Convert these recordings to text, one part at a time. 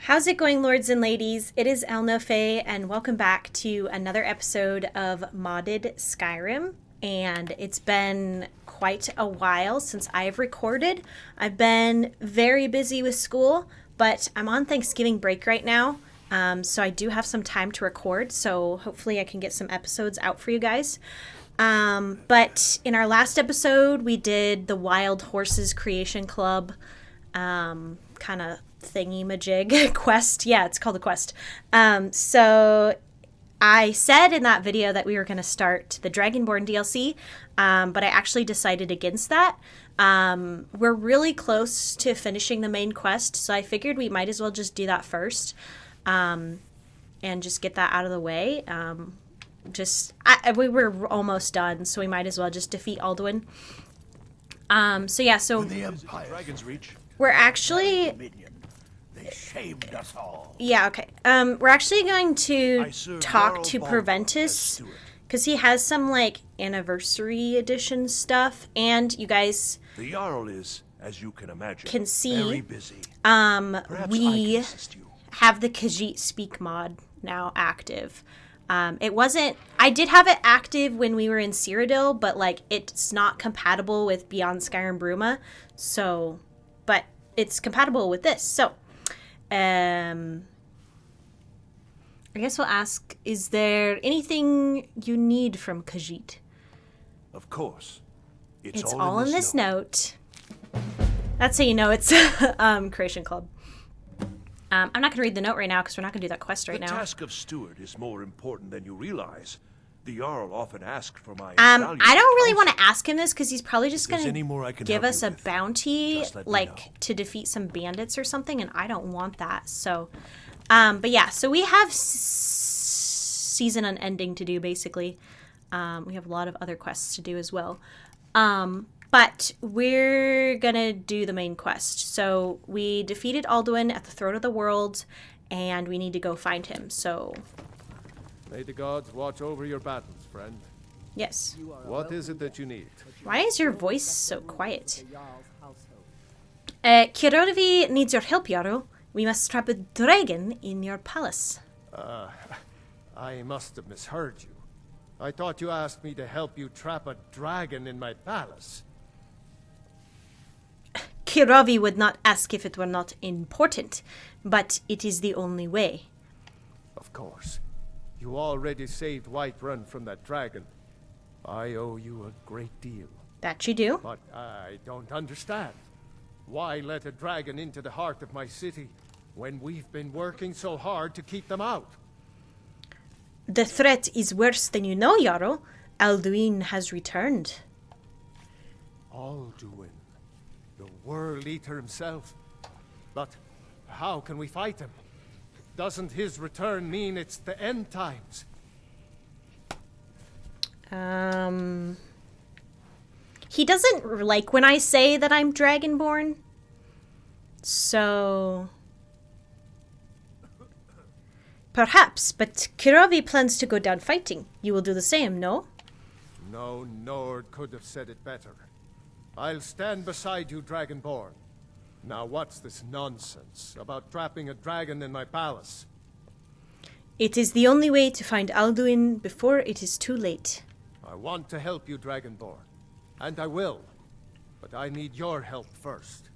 How's it going, lords and ladies? It is Elnofe, and welcome back to another episode of Modded Skyrim. And it's been quite a while since I've recorded. I've been very busy with school, but I'm on Thanksgiving break right now, so I do have some time to record, so hopefully I can get some episodes out for you guys. But in our last episode, we did the Wild Horses Creation Club kind of thingy-majig quest. Yeah, it's called a quest. So I said in that video that we were going to start the Dragonborn DLC, but I actually decided against that. We're really close to finishing the main quest, so I figured we might as well just do that first, and just get that out of the way. We were almost done, so we might as well just defeat Alduin. So The Empire. Dragonsreach. we're actually... They shamed us all. Yeah, okay. We're actually going to I serve talk Jarl to Balrog as Proventus, steward. because he has some, like, Anniversary Edition stuff, and you guys The Jarl is, as you can imagine, can see, very busy. Perhaps I we can assist you. have the Khajiit Speak mod now active. I did have it active when we were in Cyrodiil, but, like, it's not compatible with Beyond Skyrim Bruma, so, but it's compatible with this, so, I guess we'll ask, is there anything you need from Khajiit? Of course. It's all in this note. That's how you know it's Creation Club. I'm not going to read the note right now because we're not going to do that quest right The now. task of steward is more important than you realize. The Jarl often asked for my I invaluable don't really counsel. want to ask him this because he's probably just If there's going any more I can to give help us you a with, bounty, just let me like, know. to defeat some bandits or something, and I don't want that. So, but yeah, so we have season Unending to do, basically. We have a lot of other quests to do as well. But we're going to do the main quest. So we defeated Alduin at the Throat of the World, and we need to go find him. So, May the gods watch over your battles, friend. yes. What is it that you need? Why is your voice so quiet? Khiravi needs your help, Jarl. We must trap a dragon in your palace. I must have misheard you. I thought you asked me to help you trap a dragon in my palace. Khiravi would not ask if it were not important, but it is the only way. Of course. You already saved Whiterun from that dragon. I owe you a great deal. That you do. But I don't understand. Why let a dragon into the heart of my city when we've been working so hard to keep them out? The threat is worse than you know, Jarl. Alduin has returned. Alduin, the World Eater himself. But how can we fight him? Doesn't his return mean it's the end times? He doesn't like when I say that I'm Dragonborn. So... perhaps, but Khiravi plans to go down fighting. You will do the same, no? No Nord could have said it better. I'll stand beside you, Dragonborn. Now what's this nonsense about trapping a dragon in my palace? It is the only way to find Alduin before it is too late. I want to help you, Dragonborn. And I will. But I need your help first.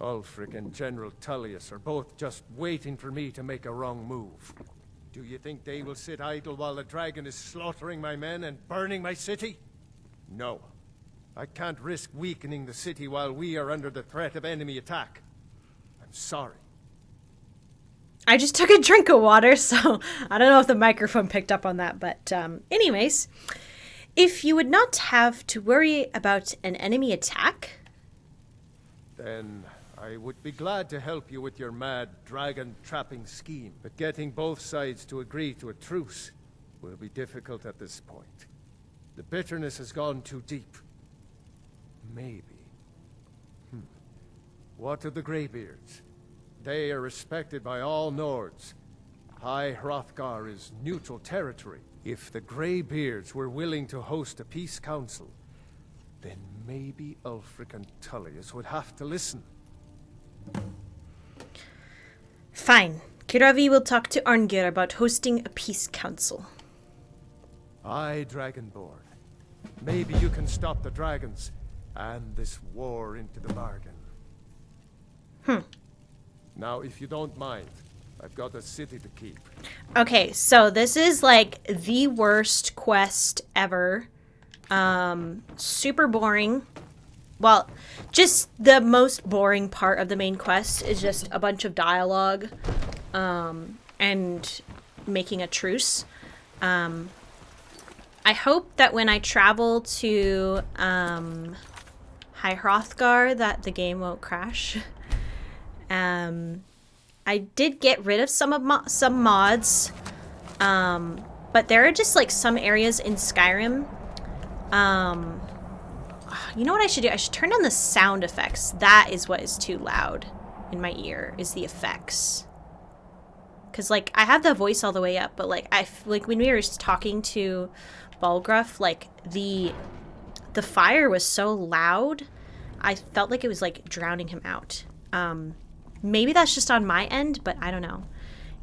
Ulfric and General Tullius are both just waiting for me to make a wrong move. Do you think they will sit idle while the dragon is slaughtering my men and burning my city? No. I can't risk weakening the city while we are under the threat of enemy attack. I'm sorry. I just took a drink of water, so I don't know if the microphone picked up on that, but anyways, if you would not have to worry about an enemy attack... Then I would be glad to help you with your mad dragon trapping scheme. But getting both sides to agree to a truce will be difficult at this point. The bitterness has gone too deep. Maybe. What of the Greybeards? They are respected by all Nords. High Hrothgar is neutral territory. If the Greybeards were willing to host a peace council, then maybe Ulfric and Tullius would have to listen. Fine. Khiravi will talk to Arngir about hosting a peace council. Aye, Dragonborn. Maybe you can stop the dragons and this war into the bargain. Now, if you don't mind, I've got a city to keep. Okay, so this is like the worst quest ever. Super boring. Well, just the most boring part of the main quest is just a bunch of dialogue, and making a truce. I hope that when I travel to High Hrothgar that the game won't crash. I did get rid of some mods, but there are just like some areas in Skyrim. You know what I should do? I should turn on the sound effects. That is what is too loud in my ear, is the effects. Because like I have the voice all the way up, but like like when we were talking to Balgruff, like the fire was so loud, I felt like it was like drowning him out. Maybe that's just on my end, but I don't know.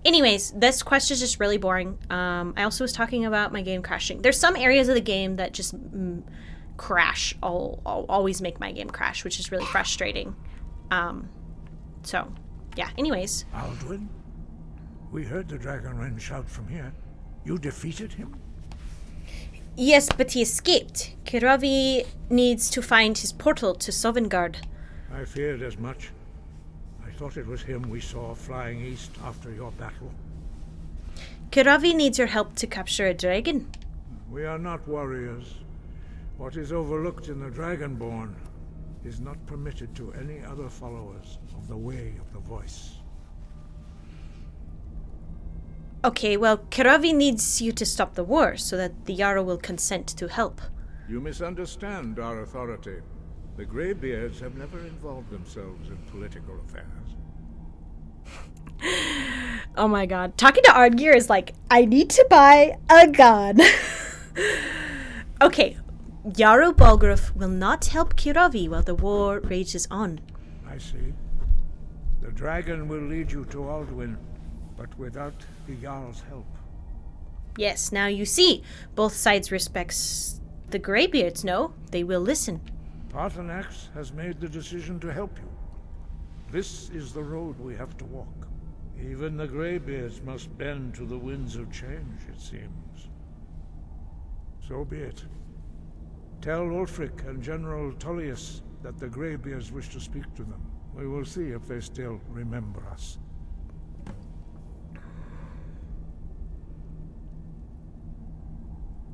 Anyways, this quest is just really boring. I also was talking about my game crashing. There's some areas of the game that just crash. I'll always make my game crash, which is really frustrating. So, yeah, anyways. Alduin? We heard the Dragonreach shout from here. You defeated him? Yes, but he escaped. Khiravi needs to find his portal to Sovngarde. I feared as much. I thought it was him we saw flying east after your battle. Khiravi needs your help to capture a dragon. We are not warriors. What is overlooked in the Dragonborn is not permitted to any other followers of the Way of the Voice. Okay, well, Khiravi needs you to stop the war so that the Jarl will consent to help. You misunderstand our authority. The Greybeards have never involved themselves in political affairs. Oh my god. Talking to Arngir is like, I need to buy a gun. Okay, Jarl Balgruff will not help Khiravi while the war rages on. I see. The dragon will lead you to Alduin, but without the Jarl's help. Yes, now you see, both sides respects the Greybeards, no? They will listen. Paarthurnax has made the decision to help you. This is the road we have to walk. Even the Greybeards must bend to the winds of change, it seems. So be it. Tell Ulfric and General Tullius that the Greybeards wish to speak to them. We will see if they still remember us.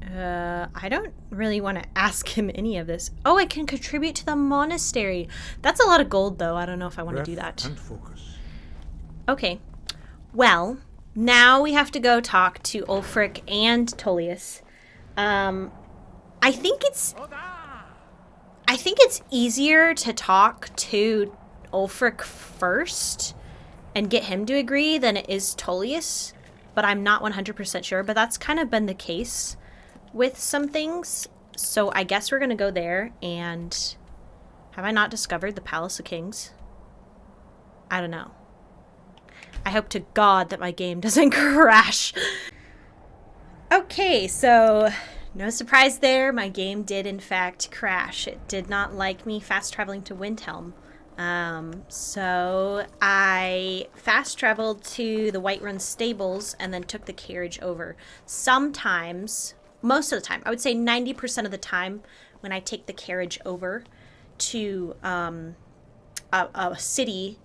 I don't really want to ask him any of this. Oh, I can contribute to the monastery. That's a lot of gold, though. I don't know if I want to do that. And focus. Okay. Well, now we have to go talk to Ulfric and Tullius. I think it's easier to talk to Ulfric first and get him to agree than it is Tullius, but I'm not 100% sure. But that's kind of been the case with some things, so I guess we're gonna go there. And have I not discovered the Palace of Kings? I don't know. I hope to God that my game doesn't crash. Okay, so no surprise there, my game did in fact crash. It did not like me fast traveling to Windhelm. So I fast traveled to the Whiterun stables and then took the carriage over. Sometimes, most of the time, I would say 90% of the time, when I take the carriage over to a city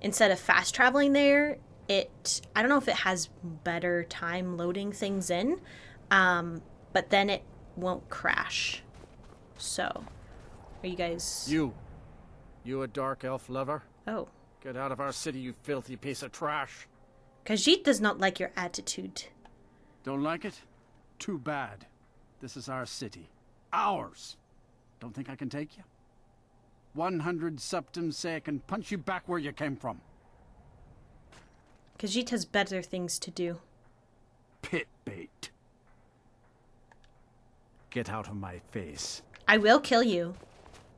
instead of fast traveling there, I don't know if it has better time loading things in, but then it won't crash. So, are you guys... You a dark elf lover? Oh. Get out of our city, you filthy piece of trash. Khajiit does not like your attitude. Don't like it? Too bad. This is our city. Ours. Don't think I can take you? 100 septims say I can punch you back where you came from. Khajiit has better things to do. Pit bait. Get out of my face. I will kill you.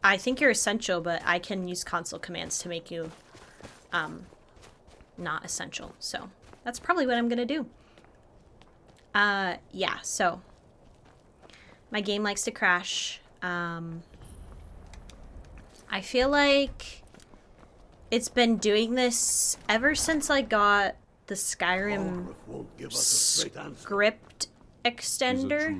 I think you're essential, but I can use console commands to make you not essential. So that's probably what I'm gonna do. Yeah, so my game likes to crash. I feel like it's been doing this ever since I got the Skyrim script extender.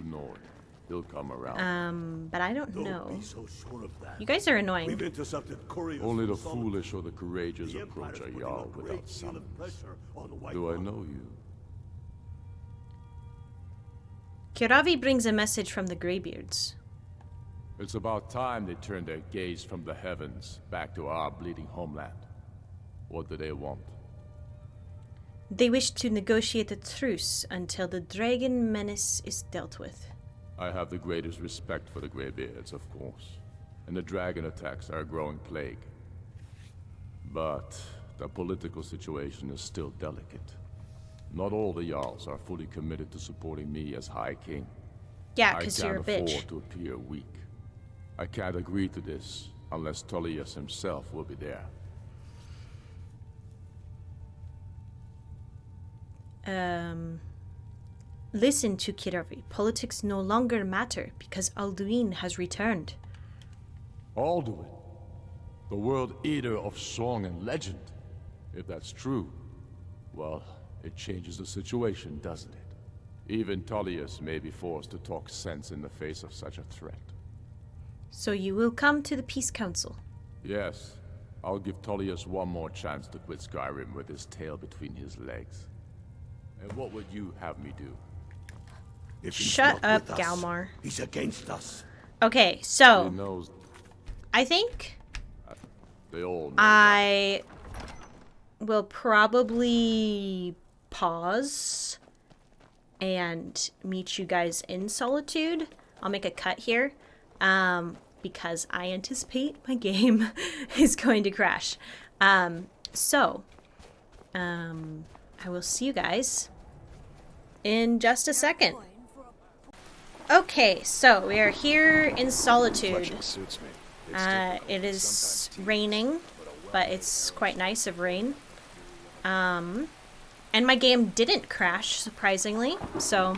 He'll come around. But I don't know. Be so sure of that. You guys are annoying. We've intercepted couriers Only the from Solomon. foolish or the courageous The approach Empire's a putting Jarl great without deal summons. of pressure on the White Do I Run. know you? Khiravi brings a message from the Greybeards. It's about time they turned their gaze from the heavens back to our bleeding homeland. What do they want? They wish to negotiate a truce until the dragon menace is dealt with. I have the greatest respect for the Greybeards, of course. And the dragon attacks are a growing plague. But the political situation is still delicate. Not all the Jarls are fully committed to supporting me as High King. Yeah, I because can't you're a bitch. afford to appear weak. I can't agree to this unless Tullius himself will be there. Listen to Khiravi. Politics no longer matter because Odahviing has returned. Alduin, the world eater of song and legend. If that's true, well, it changes the situation, doesn't it? Even Tullius may be forced to talk sense in the face of such a threat. So you will come to the Peace Council. Yes, I'll give Tullius one more chance to quit Skyrim with his tail between his legs. And what would you have me do? If he's Shut not up, with us, Galmar. He's against us. Okay, He so knows I think they all know. I will probably pause and meet you guys in Solitude. I'll make a cut here because I anticipate my game is going to crash. I will see you guys in just a second. Okay, so we are here in Solitude. It is raining, but it's quite nice of rain. And my game didn't crash, surprisingly. So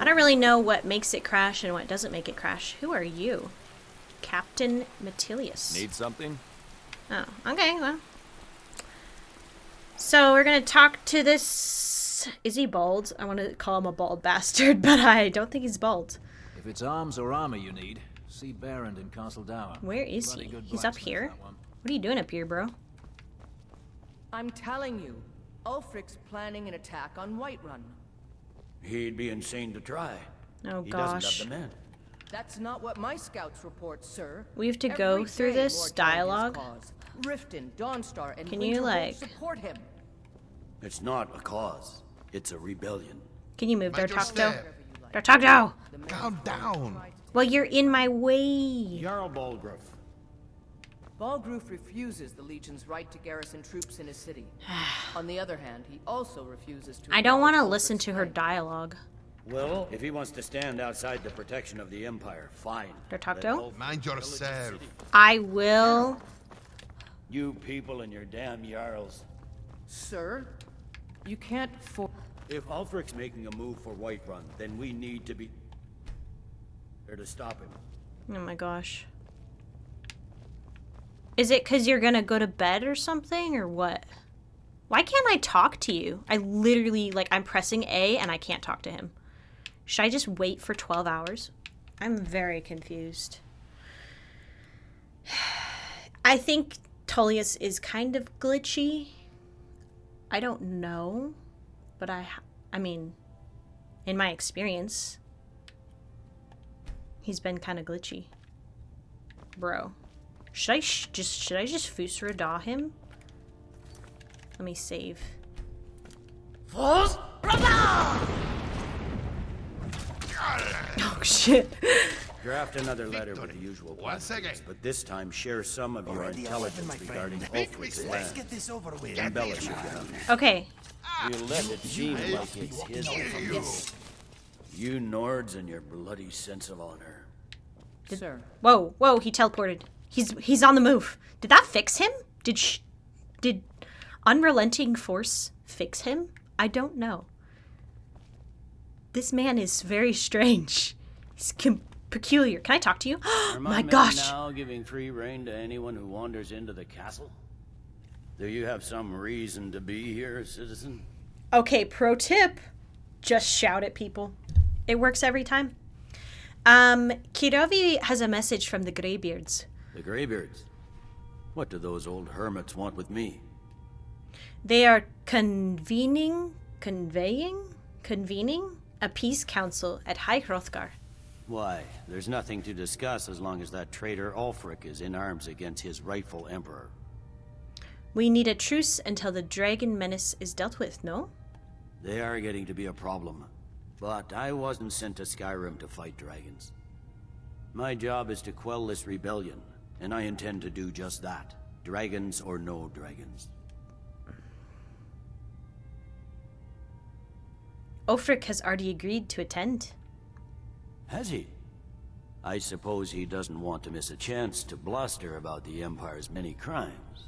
I don't really know what makes it crash and what doesn't make it crash. Who are you? Captain Metilius. Need something? Oh, okay, well. So we're gonna talk to this... Is he bald? I want to call him a bald bastard, but I don't think he's bald. If it's arms or armor you need, see Barrand in Castle Dower. Where is Bloody he? good He's up blacksmith, here? that one. What are you doing up here, bro? I'm telling you, Ulfric's planning an attack on Whiterun. He'd be insane to try. Oh, He gosh. doesn't have the men. That's not what my scouts report, sir. We have to go Every through day this more join his dialogue? cause. Riften, Dawnstar, and Can you, Winterhold like- support him. It's not a cause. It's a rebellion. Can you move there, Mind your Tocto? step. There, Tocto! The men Calm down. Well, you're in my way. Jarl Balgruuf. Balgruuf refuses the Legion's right to garrison troops in his city. On the other hand, he also refuses to... I don't want to acknowledge listen Ulfric's to her claim. dialogue. Well, if he wants to stand outside the protection of the Empire, fine. Der Let Tocto? Ulfric Mind pillage the yourself. city. I will... You people and your damn Jarls. Sir, you can't for... If Ulfric's making a move for Whiterun, then we need to be there to stop him. Oh my gosh. Is it because you're gonna go to bed or something, or what? Why can't I talk to you? I literally, like, I'm pressing A and I can't talk to him. Should I just wait for 12 hours? I'm very confused. I think Tullius is kind of glitchy. I don't know. But I mean, in my experience, he's been kind of glitchy. Bro. Should I just Fusra him? Let me save. Oh shit. Draft another letter with the usual Once again. platitudes, but this time share some of your Already intelligence 11, my friend. regarding Big Ulfric's mistake. land. Get this over with. Embellish if you have to. Okay. You let it seem like it's his. You Nords and your bloody sense of honor. Sir, Whoa, whoa, he teleported. He's on the move. Did that fix him? unrelenting force fix him? I don't know. This man is very strange. He's peculiar. Can I talk to you? My gosh. Now giving free rein to anyone who wanders into the castle? Do you have some reason to be here, citizen? Okay, pro tip. Just shout at people. It works every time. Khiravi has a message from the Greybeards. The Greybeards? What do those old hermits want with me? They are convening a peace council at High Hrothgar. Why, there's nothing to discuss as long as that traitor Ulfric is in arms against his rightful emperor. We need a truce until the dragon menace is dealt with, no? They are getting to be a problem. But I wasn't sent to Skyrim to fight dragons. My job is to quell this rebellion, and I intend to do just that. Dragons or no dragons. Ulfric has already agreed to attend. Has he? I suppose he doesn't want to miss a chance to bluster about the Empire's many crimes.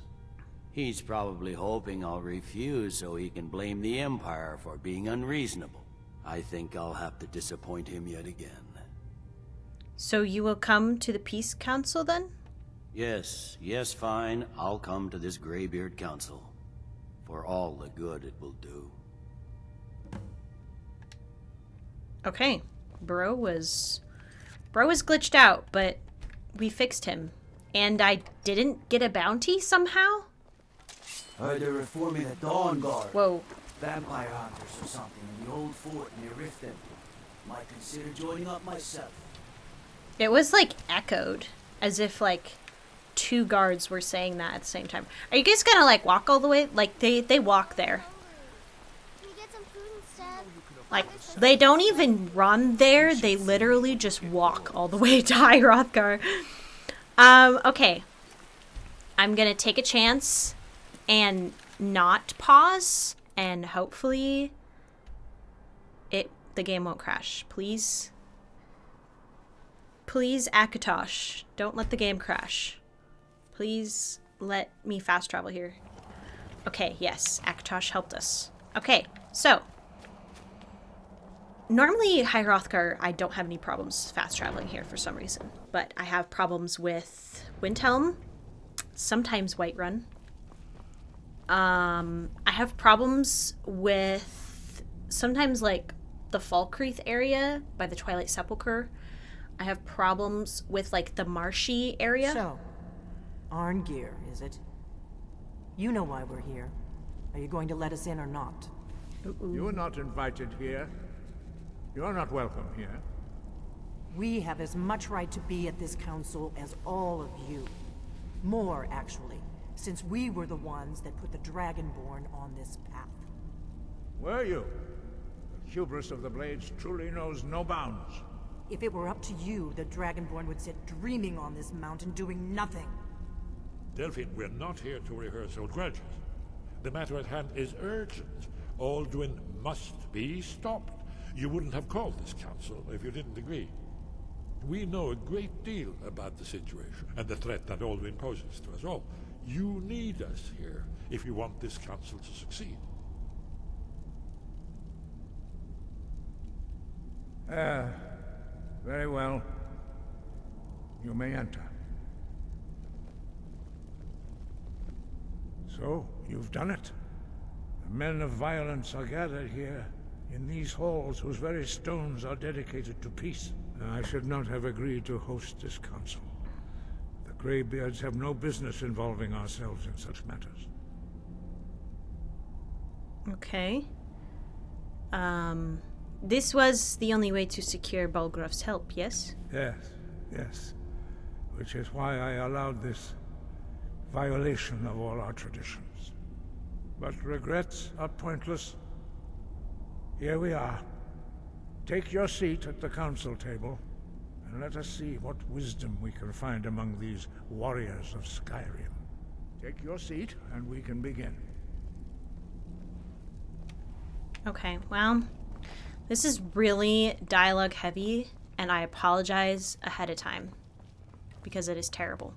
He's probably hoping I'll refuse so he can blame the Empire for being unreasonable. I think I'll have to disappoint him yet again. So you will come to the Peace Council then? Yes, fine. I'll come to this Greybeard Council. For all the good it will do. Okay. Bro was glitched out, but we fixed him. And I didn't get a bounty somehow? Heard they're reforming the Dawn Guard. Whoa. Vampire hunters or something in the old fort near Riften. Might consider joining up myself. It was like echoed, as if like two guards were saying that at the same time. Are you guys gonna like walk all the way? Like they walk there. Can we get some food instead? Like they don't even run there. They literally just walk all the way to High Hrothgar. Okay. I'm gonna take a chance and not pause, and hopefully the game won't crash. Please, Akatosh, don't let the game crash. Please let me fast travel here. Okay, yes, Akatosh helped us. Okay, so normally High Hrothgar, I don't have any problems fast traveling here for some reason, but I have problems with Windhelm, sometimes Whiterun. I have problems with sometimes like the Falkreath area by the Twilight Sepulchre. I have problems with like the marshy area. So, Arngeir, is it? You know why we're here. Are you going to let us in or not? You are not invited here. You are not welcome here. We have as much right to be at this council as all of you. More, actually, since we were the ones that put the Dragonborn on this path. Were you? The hubris of the Blades truly knows no bounds. If it were up to you, the Dragonborn would sit dreaming on this mountain doing nothing. Delphine, we're not here to rehearse old grudges. The matter at hand is urgent. Alduin must be stopped. You wouldn't have called this council if you didn't agree. We know a great deal about the situation and the threat that Alduin poses to us all. You need us here if you want this council to succeed. Very well. You may enter. So, you've done it. The men of violence are gathered here, in these halls whose very stones are dedicated to peace. I should not have agreed to host this council. The Greybeards have no business involving ourselves in such matters. Okay. This was the only way to secure Balgraf's help, yes? Yes. Which is why I allowed this violation of all our traditions. But regrets are pointless. Here we are. Take your seat at the council table, and let us see what wisdom we can find among these warriors of Skyrim. Take your seat, and we can begin. Okay, well, this is really dialogue heavy, and I apologize ahead of time, because it is terrible.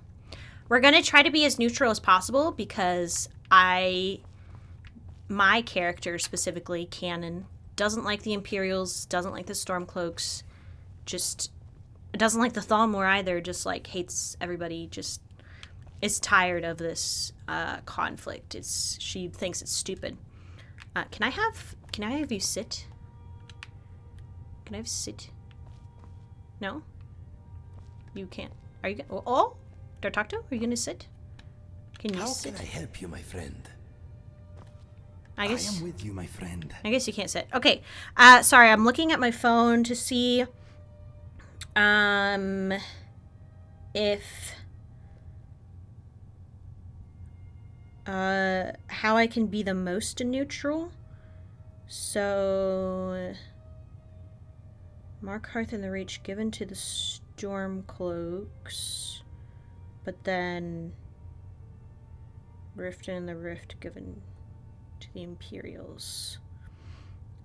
We're going to try to be as neutral as possible, because I my character specifically, Canon, doesn't like the Imperials, doesn't like the Stormcloaks, just doesn't like the Thalmor either, just like hates everybody, just is tired of this conflict. She thinks it's stupid. Can I have you sit? Can I have sit? No? You can't. Are you gonna... Oh? Do I talk to? Are you gonna sit? Can you sit? How can I help you, my friend? I guess... I am with you, my friend. I guess you can't sit. Okay. Sorry, I'm looking at my phone to see... if... how I can be the most neutral. So... Markarth and the Reach given to the Stormcloaks, but then Rift and the Rift given to the Imperials.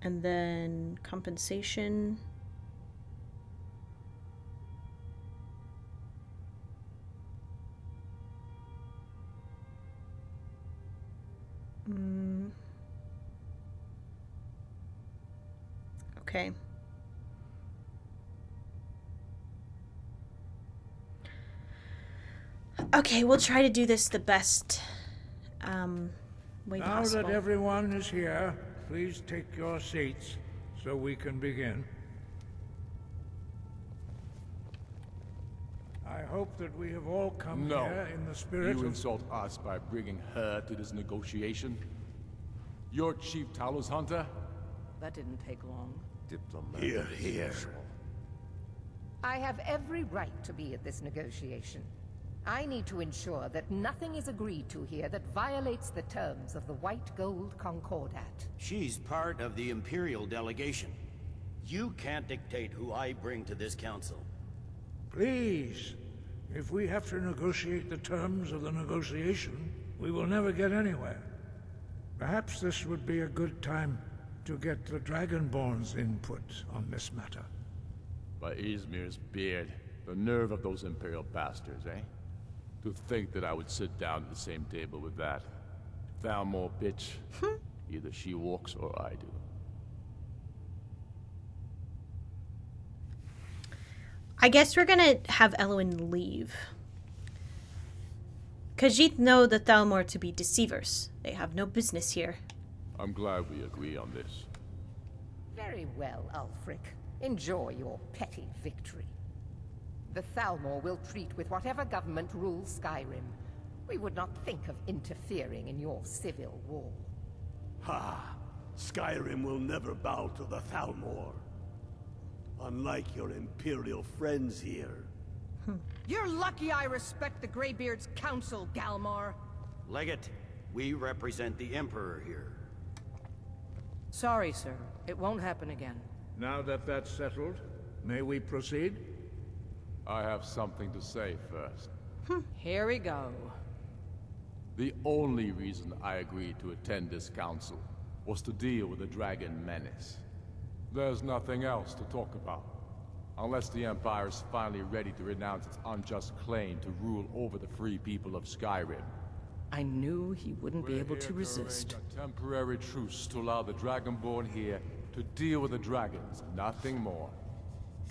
And then compensation. Okay. Okay, we'll try to do this the best way possible. Now that everyone is here, please take your seats so we can begin. I hope that we have all come here in the spirit you of... insult us by bringing her to this negotiation? You're Chief Talos Hunter? That didn't take long. Diplomat. Here. I have every right to be at this negotiation. I need to ensure that nothing is agreed to here that violates the terms of the White Gold Concordat. She's part of the Imperial delegation. You can't dictate who I bring to this council. Please, if we have to negotiate the terms of the negotiation, we will never get anywhere. Perhaps this would be a good time to get the Dragonborn's input on this matter. By Izmir's beard, the nerve of those Imperial bastards, eh? To think that I would sit down at the same table with that Thalmor bitch. Either she walks or I do. I guess we're gonna have Elwyn leave. Khajiit know the Thalmor to be deceivers. They have no business here. I'm glad we agree on this. Very well, Ulfric. Enjoy your petty victory. The Thalmor will treat with whatever government rules Skyrim. We would not think of interfering in your civil war. Ha! Skyrim will never bow to the Thalmor. Unlike your Imperial friends here. You're lucky I respect the Greybeard's counsel, Galmar. Legate, we represent the Emperor here. Sorry, sir. It won't happen again. Now that that's settled, may we proceed? I have something to say first. Here we go. The only reason I agreed to attend this council was to deal with the Dragon Menace. There's nothing else to talk about. Unless the Empire is finally ready to renounce its unjust claim to rule over the free people of Skyrim. I knew he wouldn't be able to resist. A temporary truce to allow the Dragonborn here to deal with the dragons, nothing more.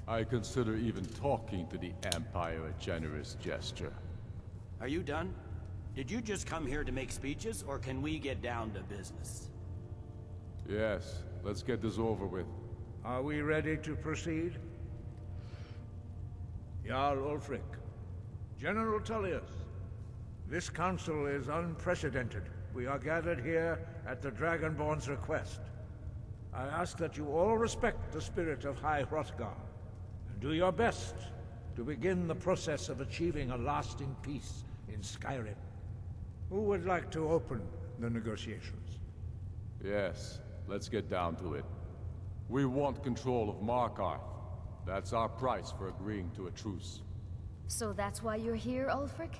I consider even talking to the Empire a generous gesture. Are you done? Did you just come here to make speeches, or can we get down to business? Yes, let's get this over with. Are we ready to proceed? Jarl Ulfric, General Tullius, this council is unprecedented. We are gathered here at the Dragonborn's request. I ask that you all respect the spirit of High Hrothgar, and do your best to begin the process of achieving a lasting peace in Skyrim. Who would like to open the negotiations? Yes, let's get down to it. We want control of Markarth. That's our price for agreeing to a truce. So that's why you're here, Ulfric?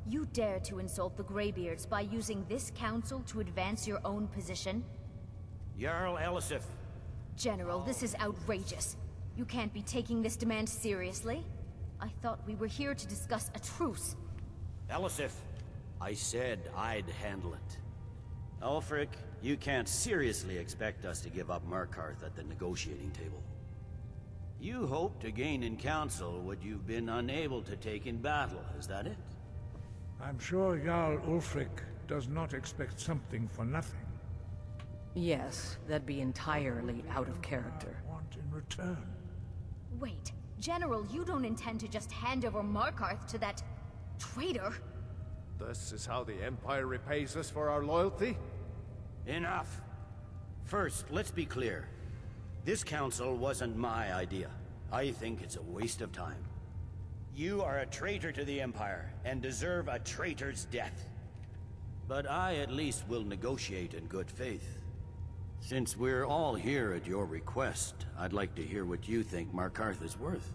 You dare to insult the Greybeards by using this council to advance your own position? Jarl Elisif. General, this is outrageous. You can't be taking this demand seriously. I thought we were here to discuss a truce. Elisif, I said I'd handle it. Ulfric, you can't seriously expect us to give up Markarth at the negotiating table. You hope to gain in council what you've been unable to take in battle, is that it? I'm sure Jarl Ulfric does not expect something for nothing. Yes, that'd be entirely out of character. Want in return? Wait, General, you don't intend to just hand over Markarth to that traitor? This is how the Empire repays us for our loyalty? Enough. First, let's be clear. This council wasn't my idea. I think it's a waste of time. You are a traitor to the Empire, and deserve a traitor's death. But I at least will negotiate in good faith. Since we're all here at your request, I'd like to hear what you think Markarth is worth.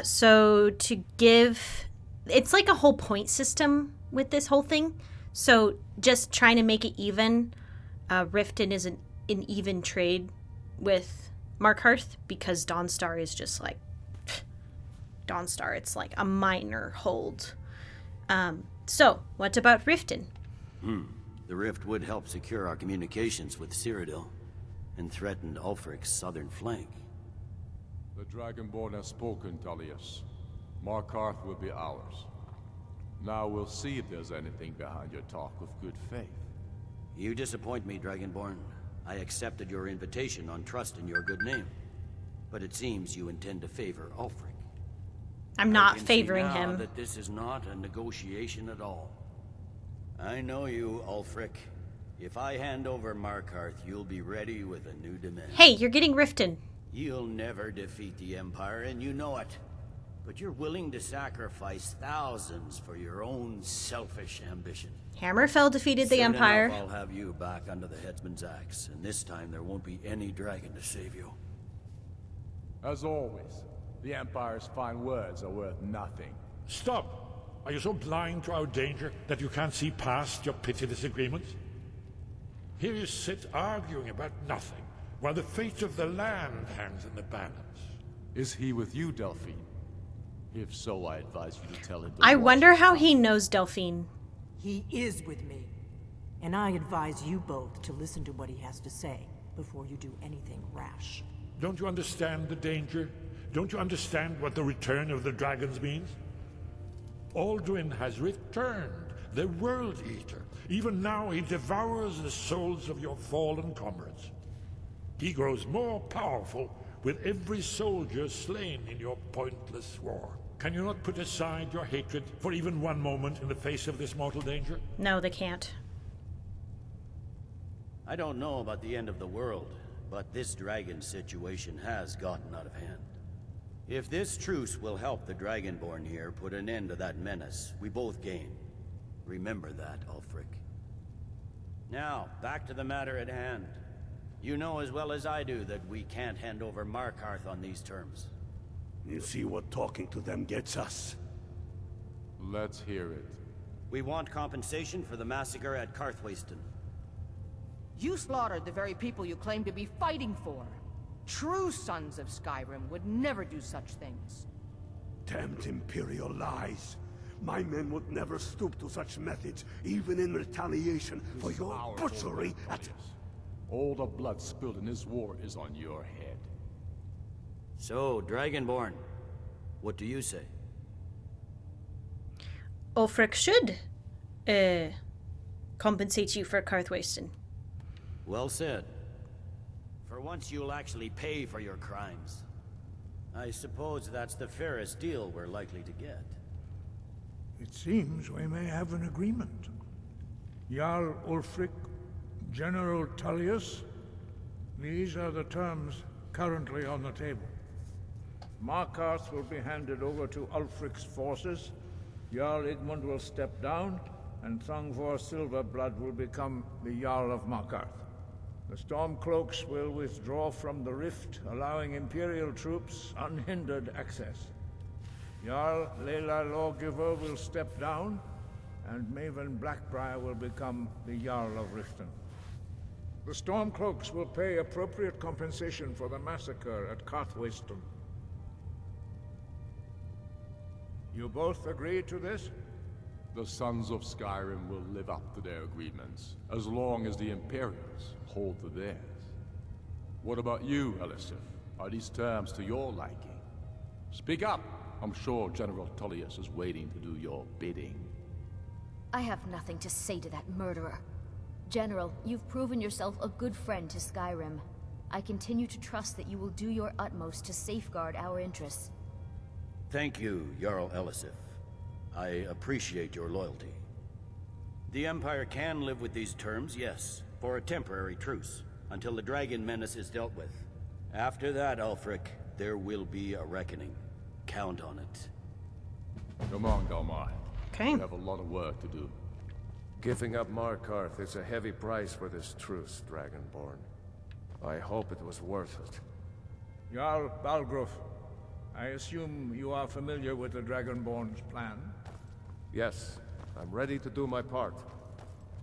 So to give... It's like a whole point system with this whole thing. So just trying to make it even, Riften is an even trade with Markarth, because Dawnstar is just like... Dawnstar, it's like a minor hold. So, what about Riften? The rift would help secure our communications with Cyrodiil, and threatened Ulfric's southern flank. The Dragonborn has spoken, Tullius. Markarth will be ours. Now we'll see if there's anything behind your talk of good faith. You disappoint me, Dragonborn. I accepted your invitation on trust in your good name. But it seems you intend to favor Ulfric. I'm not I can favoring see now him. that this is not a negotiation at all. I know you, Ulfric. If I hand over Markarth, you'll be ready with a new demand. Hey, you're getting Riften. You'll never defeat the Empire, and you know it. But you're willing to sacrifice thousands for your own selfish ambition. Hammerfell defeated the Soon Empire. enough, I'll have you back under the headsman's axe, and this time there won't be any dragon to save you. As always, the Empire's fine words are worth nothing. Stop! Are you so blind to our danger that you can't see past your petty disagreements? Here you sit arguing about nothing, while the fate of the land hangs in the balance. Is he with you, Delphine? If so, I advise you to tell him. I wonder how he knows Delphine. He is with me. And I advise you both to listen to what he has to say before you do anything rash. Don't you understand the danger? Don't you understand what the return of the dragons means? Alduin has returned, the World Eater. Even now he devours the souls of your fallen comrades. He grows more powerful with every soldier slain in your pointless war. Can you not put aside your hatred for even one moment in the face of this mortal danger? No, they can't. I don't know about the end of the world, but this dragon situation has gotten out of hand. If this truce will help the Dragonborn here put an end to that menace, we both gain. Remember that, Ulfric. Now, back to the matter at hand. You know as well as I do that we can't hand over Markarth on these terms. You see what talking to them gets us? Let's hear it. We want compensation for the massacre at Karthwasten. You slaughtered the very people you claim to be fighting for. True sons of Skyrim would never do such things. Damned Imperial lies. My men would never stoop to such methods, even in retaliation for your butchery at... All the blood spilled in this war is on your head. So, Dragonborn, what do you say? Ulfric should compensate you for Karthwasten. Well said. For once you'll actually pay for your crimes. I suppose that's the fairest deal we're likely to get. It seems we may have an agreement. Jarl Ulfric, General Tullius, these are the terms currently on the table. Markarth will be handed over to Ulfric's forces, Jarl Igmund will step down, and Thongvor Silverblood will become the Jarl of Markarth. The Stormcloaks will withdraw from the rift, allowing Imperial troops unhindered access. Jarl Lela Lawgiver will step down, and Maven Blackbriar will become the Jarl of Riften. The Stormcloaks will pay appropriate compensation for the massacre at Karthwasten. You both agree to this? The Sons of Skyrim will live up to their agreements, as long as the Imperials hold to theirs. What about you, Elisif? Are these terms to your liking? Speak up! I'm sure General Tullius is waiting to do your bidding. I have nothing to say to that murderer. General, you've proven yourself a good friend to Skyrim. I continue to trust that you will do your utmost to safeguard our interests. Thank you, Jarl Elisif. I appreciate your loyalty. The Empire can live with these terms, yes, for a temporary truce, until the dragon menace is dealt with. After that, Ulfric, there will be a reckoning. Count on it. Come on, Galmar. Okay. We have a lot of work to do. Giving up Markarth is a heavy price for this truce, Dragonborn. I hope it was worth it. Jarl Balgruuf, I assume you are familiar with the Dragonborn's plan? Yes, I'm ready to do my part.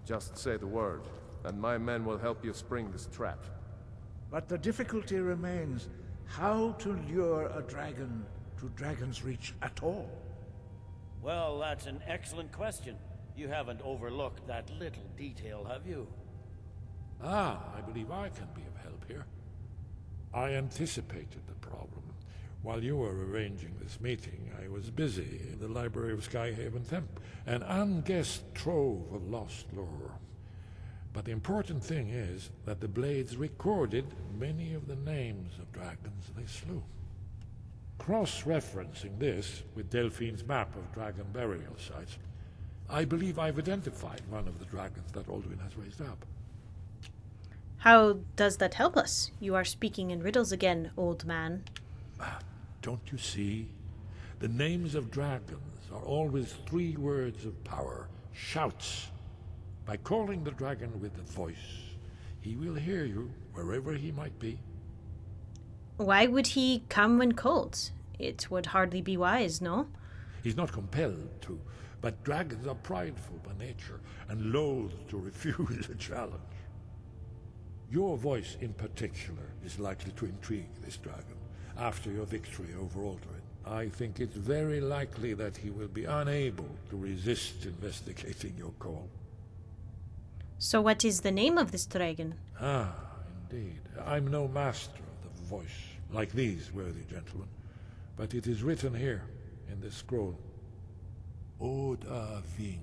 Just say the word, and my men will help you spring this trap. But the difficulty remains how to lure a dragon to Dragonsreach at all. Well, that's an excellent question. You haven't overlooked that little detail, have you? Ah, I believe I can be of help here. I anticipated the problem. While you were arranging this meeting, I was busy in the library of Skyhaven Temple, an unguessed trove of lost lore. But the important thing is that the Blades recorded many of the names of dragons they slew. Cross-referencing this with Delphine's map of dragon burial sites, I believe I've identified one of the dragons that Alduin has raised up. How does that help us? You are speaking in riddles again, old man. Don't you see? The names of dragons are always 3 words of power, shouts. By calling the dragon with a voice, he will hear you wherever he might be. Why would he come when called? It would hardly be wise, no? He's not compelled to, but dragons are prideful by nature and loath to refuse a challenge. Your voice in particular is likely to intrigue this dragon after your victory over Alduin. I think it's very likely that he will be unable to resist investigating your call. So what is the name of this dragon? Ah, indeed. I'm no master of the voice, like these worthy gentlemen, but it is written here in this scroll. Odahviing,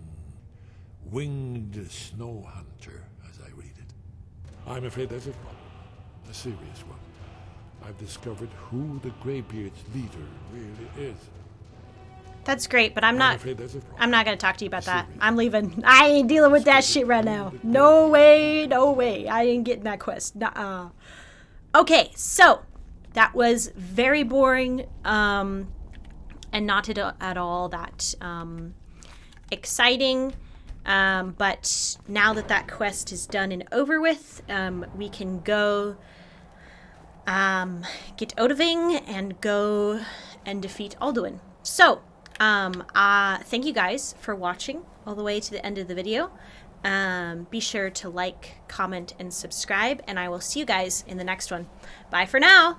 winged snow hunter, as I read it. I'm afraid there's a problem, a serious one. I've discovered who the Greybeard's leader really is. That's great, but I'm not afraid there's a problem. I'm not going to talk to you about that. I'm leaving. I ain't dealing with that shit right now. No way, no way. I ain't getting that quest. Nuh-uh. Okay, so that was very boring and not at all that exciting. But now that that quest is done and over with, we can go get Odahviing and go and defeat Alduin. So, thank you guys for watching all the way to the end of the video. Be sure to like, comment, and subscribe, and I will see you guys in the next one. Bye for now!